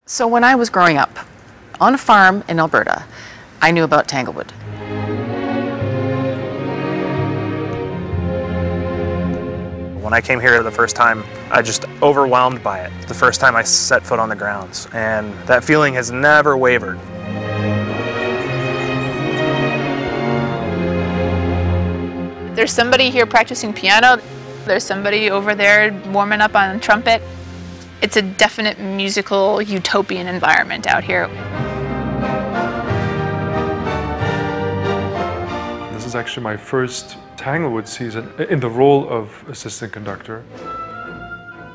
So when I was growing up on a farm in Alberta, I knew about Tanglewood. When I came here the first time, I just overwhelmed by it. The first time I set foot on the grounds, and that feeling has never wavered. There's somebody here practicing piano. There's somebody over there warming up on trumpet. It's a definite musical utopian environment out here. This is actually my first Tanglewood season in the role of assistant conductor.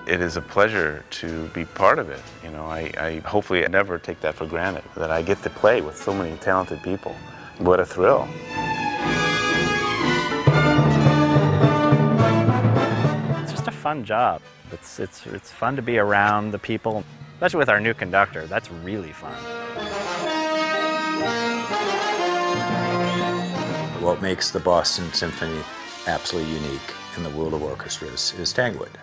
It is a pleasure to be part of it. You know, I hopefully never take that for granted, that I get to play with so many talented people. What a thrill. It's just a fun job. It's fun to be around the people, especially with our new conductor. That's really fun. What makes the Boston Symphony absolutely unique in the world of orchestras is Tanglewood.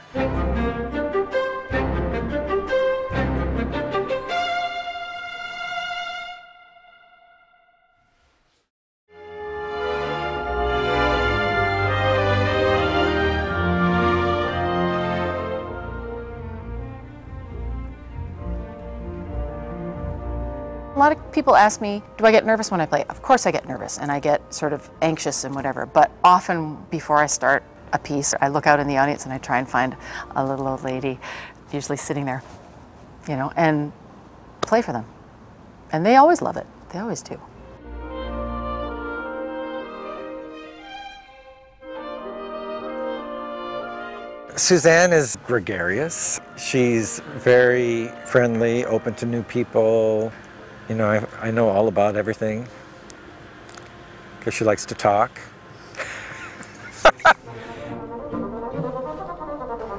A lot of people ask me, do I get nervous when I play? Of course I get nervous and I get sort of anxious and whatever, but often before I start a piece, I look out in the audience and I try and find a little old lady, usually sitting there, you know, and play for them. And they always love it. They always do. Suzanne is gregarious. She's very friendly, open to new people. You know, I know all about everything because she likes to talk.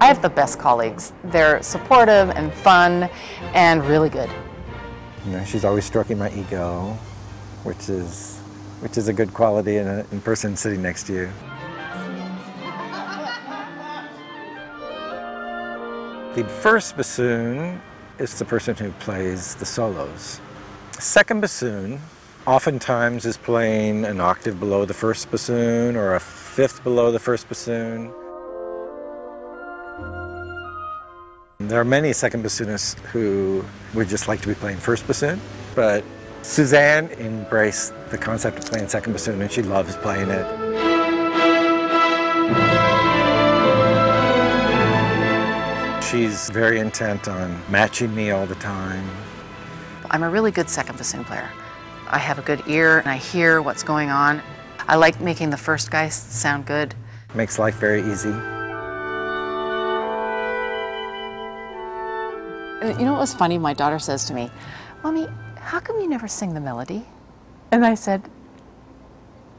I have the best colleagues. They're supportive and fun and really good. You know, she's always stroking my ego, which is a good quality in a person sitting next to you. The first bassoon is the person who plays the solos. Second bassoon oftentimes is playing an octave below the first bassoon or a fifth below the first bassoon. There are many second bassoonists who would just like to be playing first bassoon, but Suzanne embraced the concept of playing second bassoon and she loves playing it. She's very intent on matching me all the time. I'm a really good second bassoon player. I have a good ear and I hear what's going on. I like making the first guy sound good. Makes life very easy. And you know what was funny? My daughter says to me, "Mommy, how come you never sing the melody?" And I said,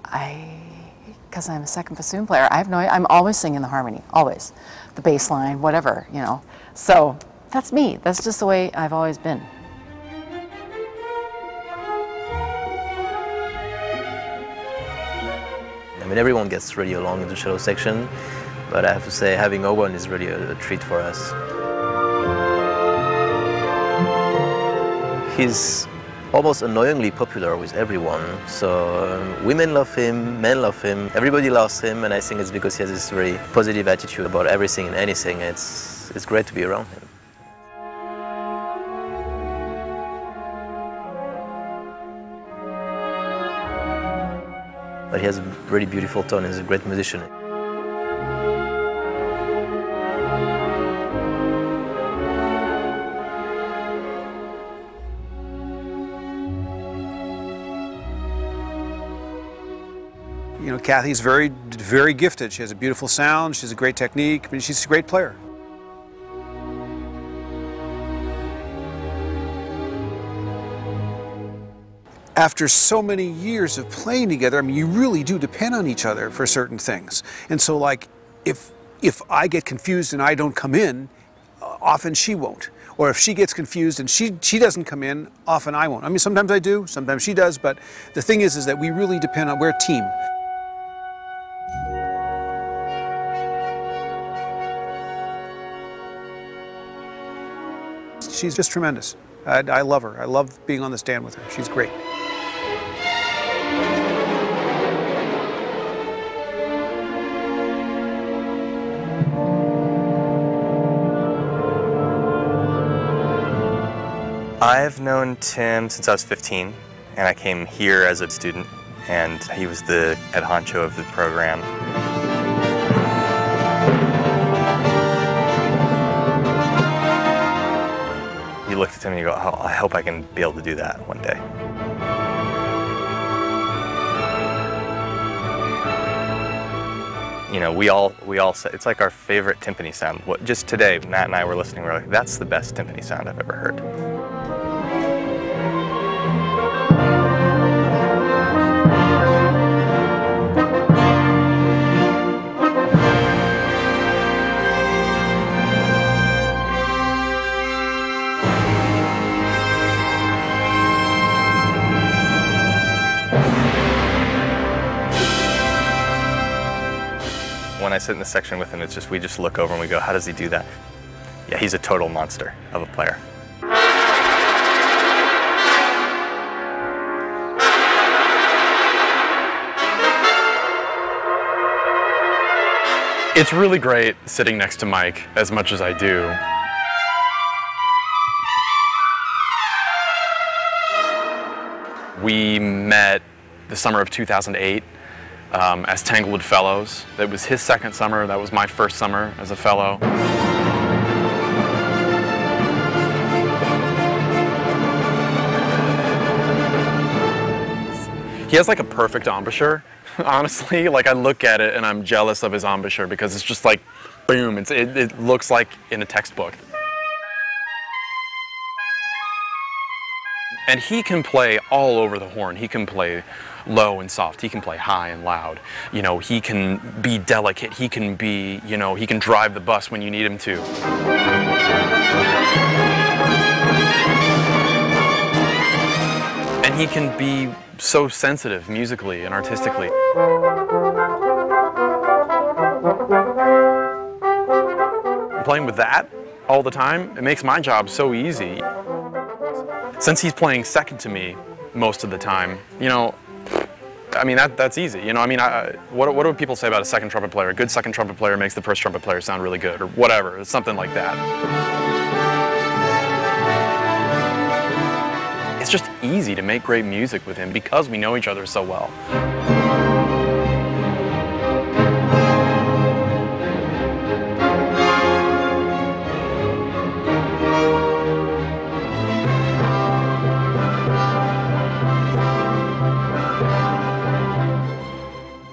because I'm a second bassoon player. I'm always singing the harmony, always. The bass line, whatever, you know. So that's me. That's just the way I've always been. I mean, everyone gets really along in the cello section, but I have to say having Owen is really a treat for us. He's almost annoyingly popular with everyone, so women love him, men love him, everybody loves him, and I think it's because he has this very positive attitude about everything and anything. It's great to be around him. But he has a really beautiful tone and he's a great musician. You know, Cathy's very gifted. She has a beautiful sound, she has a great technique, I mean, she's a great player. After so many years of playing together, I mean, you really do depend on each other for certain things. And so, like, if I get confused and I don't come in, often she won't. Or if she gets confused and she doesn't come in, often I won't. I mean, sometimes I do, sometimes she does, but the thing is that we really depend on, we're a team. She's just tremendous. I love her. I love being on the stand with her. She's great. I've known Tim since I was 15, and I came here as a student, and he was the head honcho of the program. You look at him and you go, oh, I hope I can be able to do that one day. You know, we all say, it's like our favorite timpani sound. Just today, Matt and I were listening, we're like, that's the best timpani sound I've ever heard. When I sit in the section with him, it's just, we just look over and we go, how does he do that? Yeah, he's a total monster of a player. It's really great sitting next to Mike as much as I do. We met the summer of 2008 as Tanglewood Fellows. It was his second summer, that was my first summer as a fellow. He has like a perfect embouchure, honestly. Like I look at it and I'm jealous of his embouchure because it's just like, boom, it looks like in a textbook. And he can play all over the horn. He can play low and soft. He can play high and loud. You know, he can be delicate. He can be, you know, he can drive the bus when you need him to. And he can be so sensitive musically and artistically. Playing with that all the time, it makes my job so easy. Since he's playing second to me most of the time, you know, I mean, that's easy. You know, I mean, what do people say about a second trumpet player? A good second trumpet player makes the first trumpet player sound really good, or whatever. It's something like that. It's just easy to make great music with him because we know each other so well.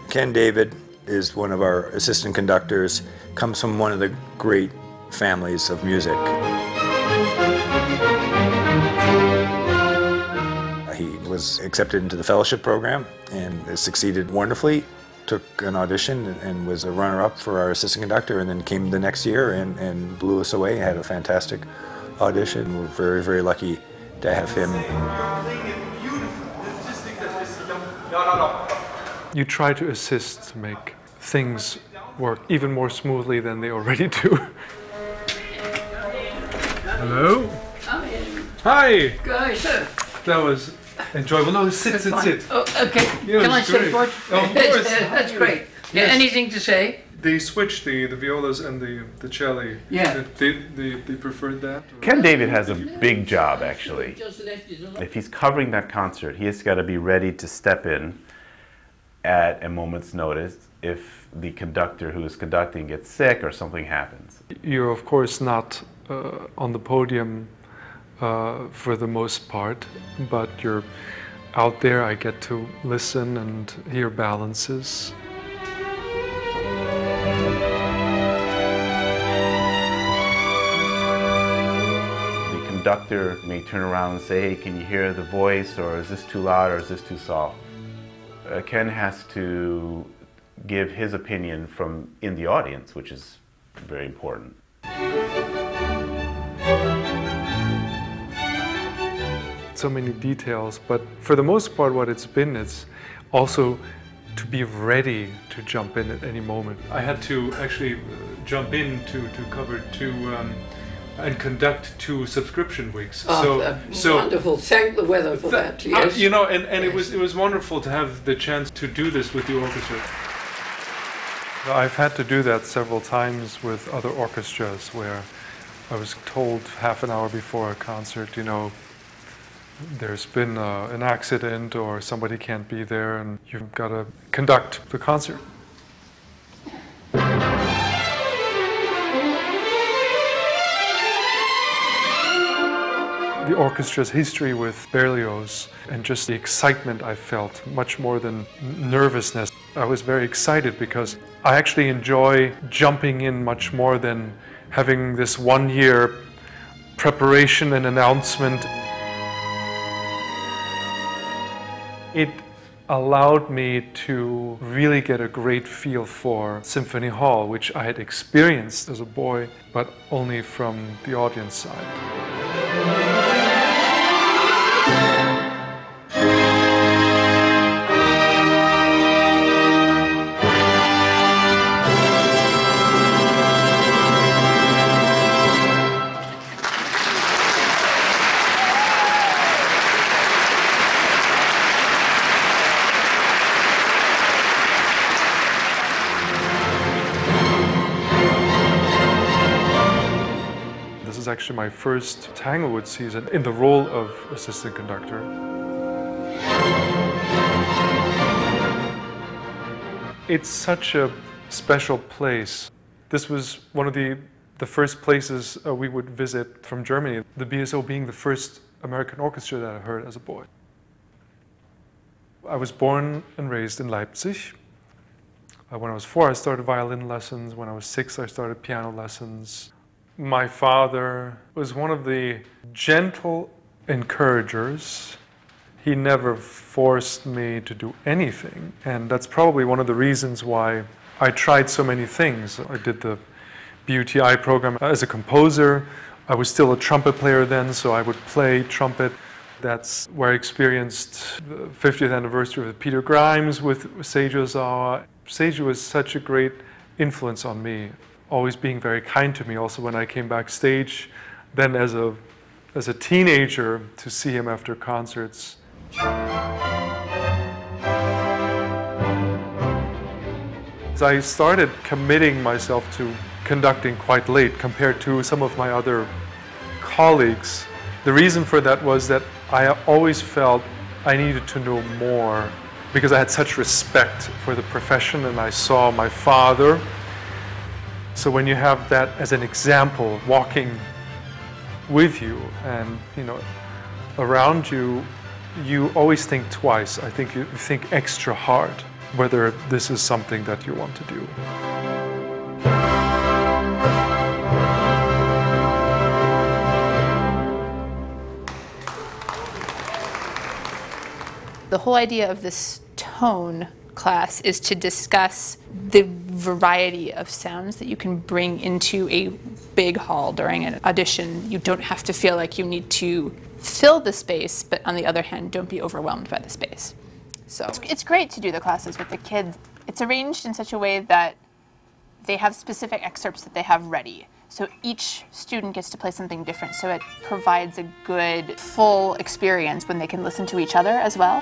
Ken-David is one of our assistant conductors, comes from one of the great families of music. He was accepted into the fellowship program and succeeded wonderfully. Took an audition and was a runner-up for our assistant conductor, and then came the next year and blew us away. Had a fantastic audition. We're very, very lucky to have him. You try to assist to make things work even more smoothly than they already do. Hello? Hi! Guys, That was enjoyable. No, sit. Oh, okay. Yeah, Can I it's sit great. for it? Oh, of course. That's great. Yeah, Yes. anything to say? They switched the violas and the cello. Yeah. They preferred that? Or? Ken-David has a big job, actually. If he's covering that concert, he has got to be ready to step in at a moment's notice if the conductor who is conducting gets sick or something happens. You're of course not on the podium for the most part, but you're out there. I get to listen and hear balances. The conductor may turn around and say, hey, can you hear the voice, or is this too loud, or is this too soft? Ken has to give his opinion from in the audience, which is very important. So many details, but for the most part what it's been is also to be ready to jump in at any moment. I had to actually jump in to cover and conduct 2 subscription weeks. Oh, wonderful. Thank the weather for that, yes. You know, and yes. it was wonderful to have the chance to do this with the orchestra. I've had to do that several times with other orchestras where I was told half an hour before a concert, you know, there's been an accident or somebody can't be there and you've got to conduct the concert. The orchestra's history with Berlioz and just the excitement I felt, much more than nervousness. I was very excited because I actually enjoy jumping in much more than having this 1-year preparation and announcement. It allowed me to really get a great feel for Symphony Hall, which I had experienced as a boy, but only from the audience side. This is actually my first Tanglewood season in the role of assistant conductor. It's such a special place. This was one of the first places we would visit from Germany, the BSO being the first American orchestra that I heard as a boy. I was born and raised in Leipzig. When I was 4, I started violin lessons. When I was 6, I started piano lessons. My father was one of the gentle encouragers. He never forced me to do anything, and that's probably one of the reasons why I tried so many things. I did the BUTI program as a composer. I was still a trumpet player then, so I would play trumpet. That's where I experienced the 50th anniversary of Peter Grimes with Seiju Ozawa. Seiju was such a great influence on me, always being very kind to me. Also when I came backstage, then as a teenager, to see him after concerts. I started committing myself to conducting quite late compared to some of my other colleagues. The reason for that was that I always felt I needed to know more because I had such respect for the profession, and I saw my father. So when you have that as an example walking with you and, you know, around you, you always think twice. I think you think extra hard whether this is something that you want to do. The whole idea of this tone class is to discuss the variety of sounds that you can bring into a big hall during an audition. You don't have to feel like you need to fill the space, but on the other hand, don't be overwhelmed by the space. So it's great to do the classes with the kids. It's arranged in such a way that they have specific excerpts that they have ready. So each student gets to play something different, so it provides a good, full experience when they can listen to each other as well.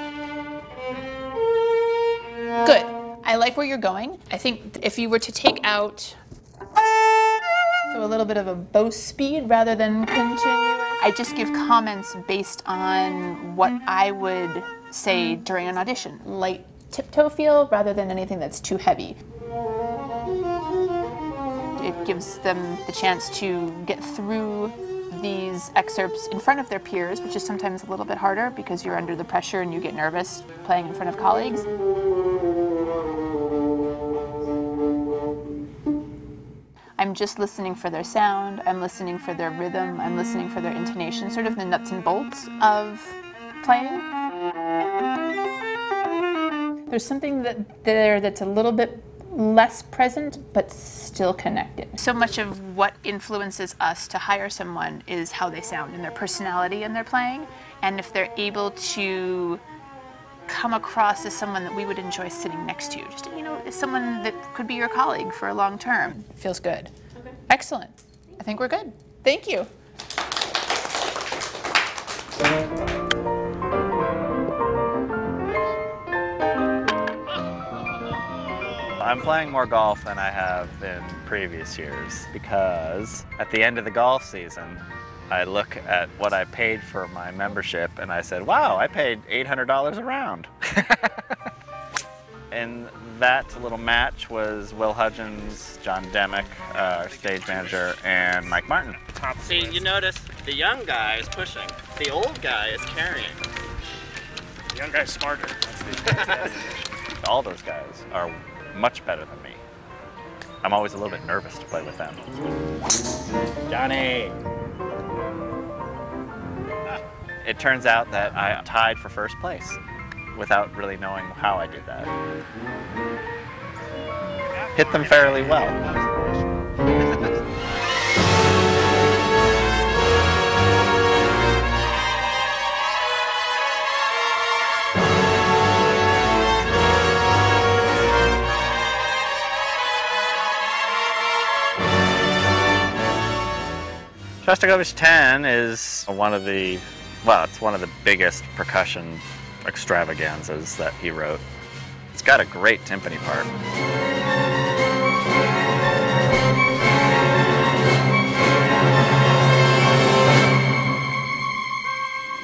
Good. I like where you're going. I think if you were to take out so a little bit of a bow speed rather than continuous, I just give comments based on what I would say during an audition. Light tiptoe feel rather than anything that's too heavy. It gives them the chance to get through these excerpts in front of their peers, which is sometimes a little bit harder because you're under the pressure and you get nervous playing in front of colleagues. I'm just listening for their sound, I'm listening for their rhythm, I'm listening for their intonation, sort of the nuts and bolts of playing. There's something there that's a little bit less present, but still connected. So much of what influences us to hire someone is how they sound and their personality in their playing. And if they're able to come across as someone that we would enjoy sitting next to, just, you know, someone that could be your colleague for a long term, it feels good. Okay. Excellent. I think we're good. Thank you. I'm playing more golf than I have in previous years because at the end of the golf season, I look at what I paid for my membership and I said, wow, I paid $800 a round. And that little match was Will Hudgens, John Demick, our stage manager, and Mike Martin. See, you notice the young guy is pushing, the old guy is carrying. The young guy's smarter. All those guys are much better than me. I'm always a little bit nervous to play with them. Johnny! It turns out that I tied for first place without really knowing how I did that. Hit them fairly well. Shostakovich 10 is one of the, well, it's one of the biggest percussion extravaganzas that he wrote. It's got a great timpani part.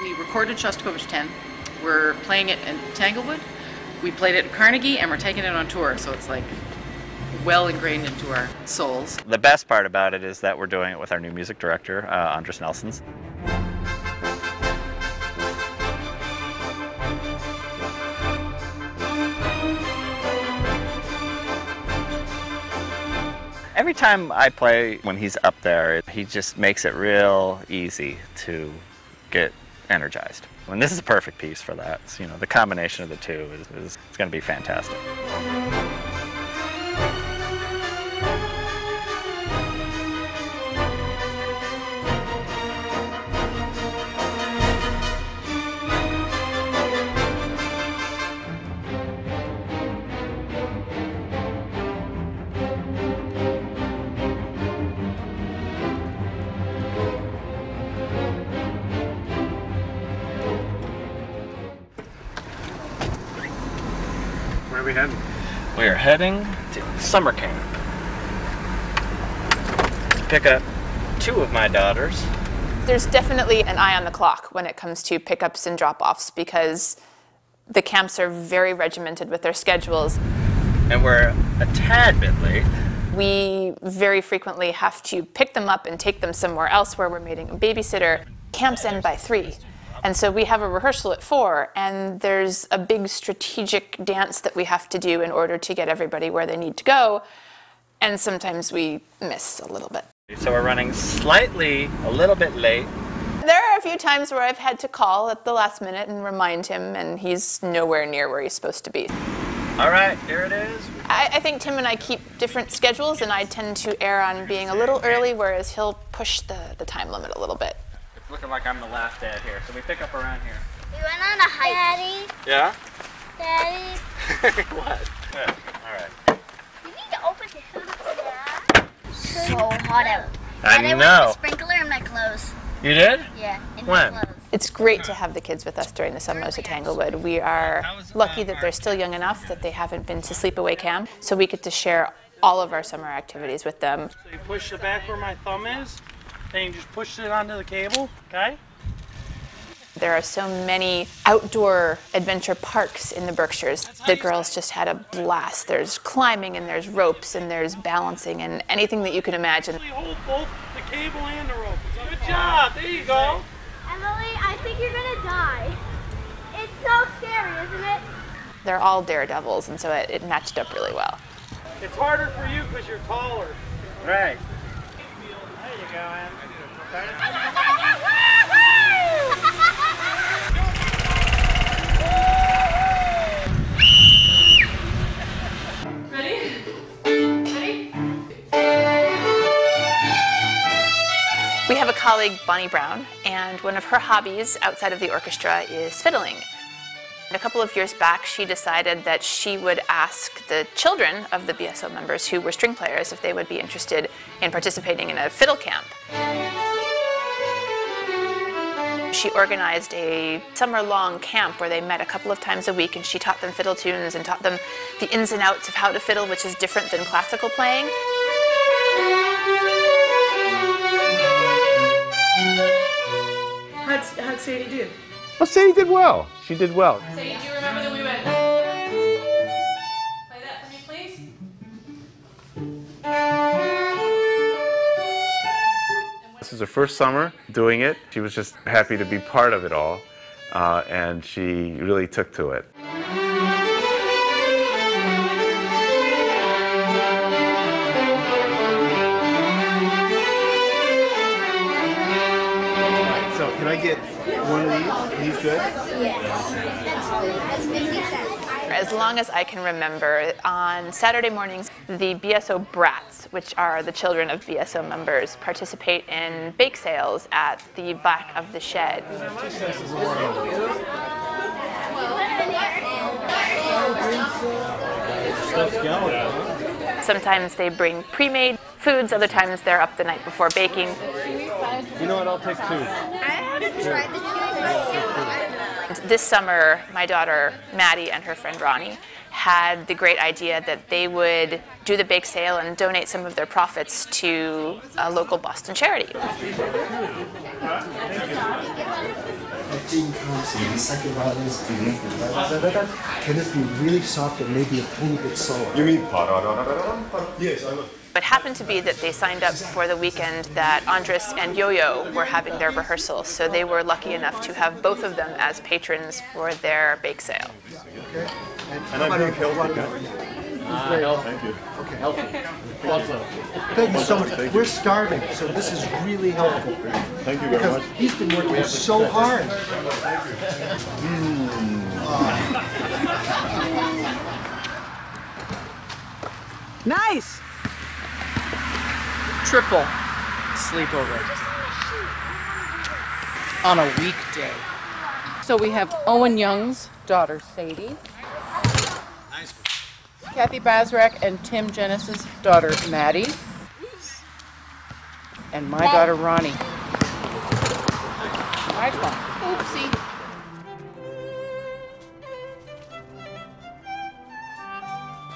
We recorded Shostakovich 10. We're playing it in Tanglewood. We played it at Carnegie and we're taking it on tour, so it's like well ingrained into our souls. The best part about it is that we're doing it with our new music director, Andres Nelsons. Every time I play when he's up there, he just makes it real easy to get energized. And this is a perfect piece for that. So, you know, the combination of the two is going to be fantastic. Where are we heading? We are heading to summer camp to pick up two of my daughters. There's definitely an eye on the clock when it comes to pickups and drop-offs because the camps are very regimented with their schedules. And we're a tad bit late. We very frequently have to pick them up and take them somewhere else where we're meeting a babysitter. Camps end by 3. And so we have a rehearsal at 4, and there's a big strategic dance that we have to do in order to get everybody where they need to go. And sometimes we miss a little bit. So we're running a little bit late. There are a few times where I've had to call at the last minute and remind him, and he's nowhere near where he's supposed to be. All right, here it is. I think Tim and I keep different schedules, and I tend to err on being a little early, whereas he'll push the time limit a little bit. It's looking like I'm the last dad here, so we pick up around here. We went on a hike. Daddy. Yeah? Daddy. What? Yeah. All right. You need to open it. So hot out. I went know. with a sprinkler in my clothes. You did? Yeah. In When? my clothes. It's great to have the kids with us during the summers at Tanglewood. We are lucky that they're still young enough that they haven't been to sleepaway camp, so we get to share all of our summer activities with them. So you push the back where my thumb is, then you just push it onto the cable, okay? There are so many outdoor adventure parks in the Berkshires. The girls just had a blast. There's climbing and there's ropes and there's balancing and anything that you can imagine. Hold both the cable and the rope. Good job, there you go. Emily, I think you're gonna die. It's so scary, isn't it? They're all daredevils, and so it matched up really well. It's harder for you because you're taller. Right. There you go, Em. Ready? Ready? We have a colleague, Bonnie Brown, and one of her hobbies outside of the orchestra is fiddling. A couple of years back, she decided that she would ask the children of the BSO members who were string players if they would be interested in participating in a fiddle camp. She organized a summer-long camp where they met a couple of times a week, and she taught them fiddle tunes and taught them the ins and outs of how to fiddle, which is different than classical playing. How'd Sadie do? Well, Sadie did well. She did well. Sadie, do you remember that we went? Play that for me, please. This is her first summer doing it. She was just happy to be part of it all, and she really took to it. So can I get one of these? These good? As long as I can remember, on Saturday mornings, the BSO Brats, which are the children of BSO members, participate in bake sales at the back of the shed. Sometimes they bring pre-made foods, other times they're up the night before baking. You know what, I'll take two. I haven't tried the two. This summer, my daughter Maddie and her friend Ronnie had the great idea that they would do the bake sale and donate some of their profits to a local Boston charity. Second violins, can it be really soft and maybe a little bit slower? You mean yes, I will. It happened to be that they signed up for the weekend that Andres and Yo-Yo were having their rehearsals, so they were lucky enough to have both of them as patrons for their bake sale. Okay. And I'm being healthy. Thank you. Okay, healthy. Also. Thank you so much. We're starving, so this is really helpful. Thank you very much. He's been working so hard. Nice! Triple sleepover on a weekday. So we have Owen Young's daughter, Sadie. Cathy Basrak and Tim Genis's daughter, Maddie. And my daughter, Ronnie. Nice one. Oopsie.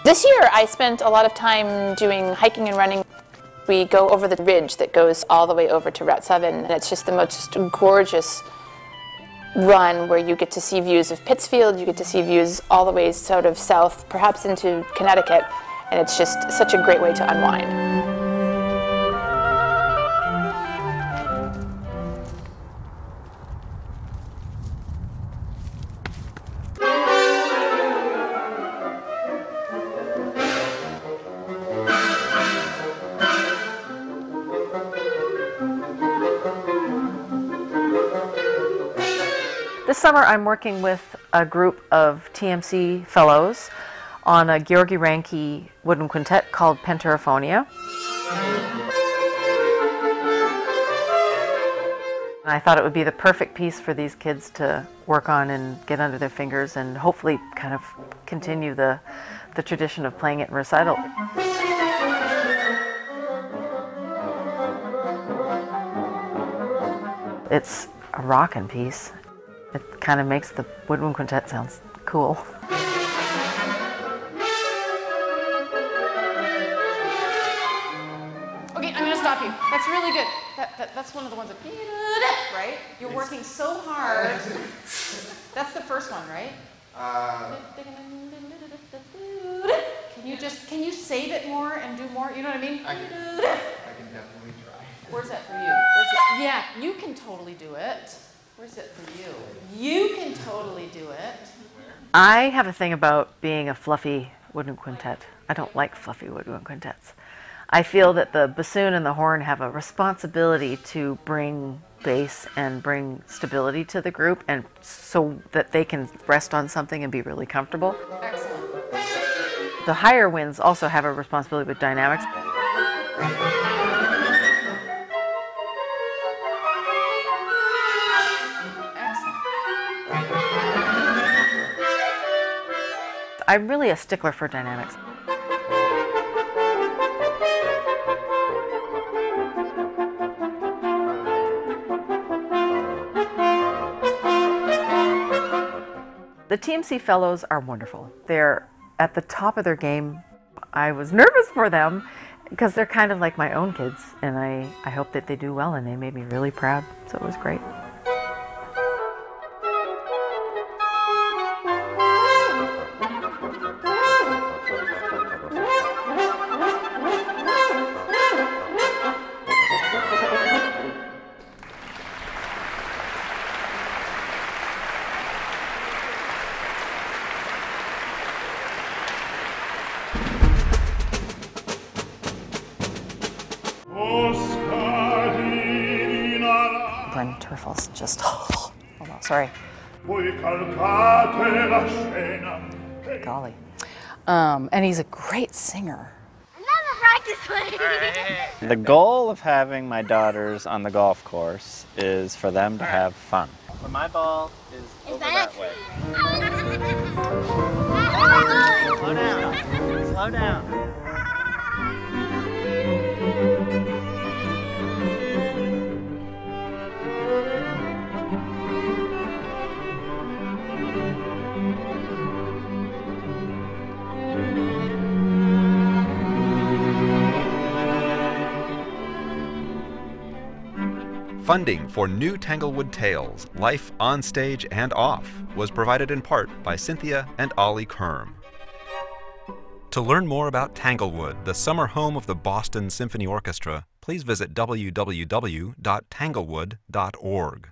This year I spent a lot of time doing hiking and running. We go over the ridge that goes all the way over to Route 7, and it's just the most gorgeous run where you get to see views of Pittsfield, you get to see views all the way sort of south, perhaps into Connecticut, and it's just such a great way to unwind. This summer I'm working with a group of TMC fellows on a Georgi Ranki wooden quintet called Pentaraphonia. I thought it would be the perfect piece for these kids to work on and get under their fingers and hopefully kind of continue the tradition of playing it in recital. It's a rockin' piece. It kind of makes the woodwind quintet sound cool. Okay, I'm gonna stop you. That's really good. That's one of the ones that, right? You're working so hard. That's the first one, right? Can you save it more and do more? You know what I mean? I can definitely try. Where's that for you? Yeah, you can totally do it. Where's it for you? You can totally do it. I have a thing about being a fluffy wooden quintet. I don't like fluffy wooden quintets. I feel that the bassoon and the horn have a responsibility to bring bass and bring stability to the group, and so that they can rest on something and be really comfortable. Excellent. The higher winds also have a responsibility with dynamics. I'm really a stickler for dynamics. The TMC Fellows are wonderful. They're at the top of their game. I was nervous for them because they're kind of like my own kids, and I hope that they do well, and they made me really proud, so it was great. Turfles just, oh no, sorry. Golly. And he's a great singer. The goal of having my daughters on the golf course is for them to have fun. But my ball is over that way. Slow down. Slow down. Funding for new Tanglewood Tales, Life on Stage and Off, was provided in part by Cynthia and Ollie Kerm. To learn more about Tanglewood, the summer home of the Boston Symphony Orchestra, please visit www.tanglewood.org.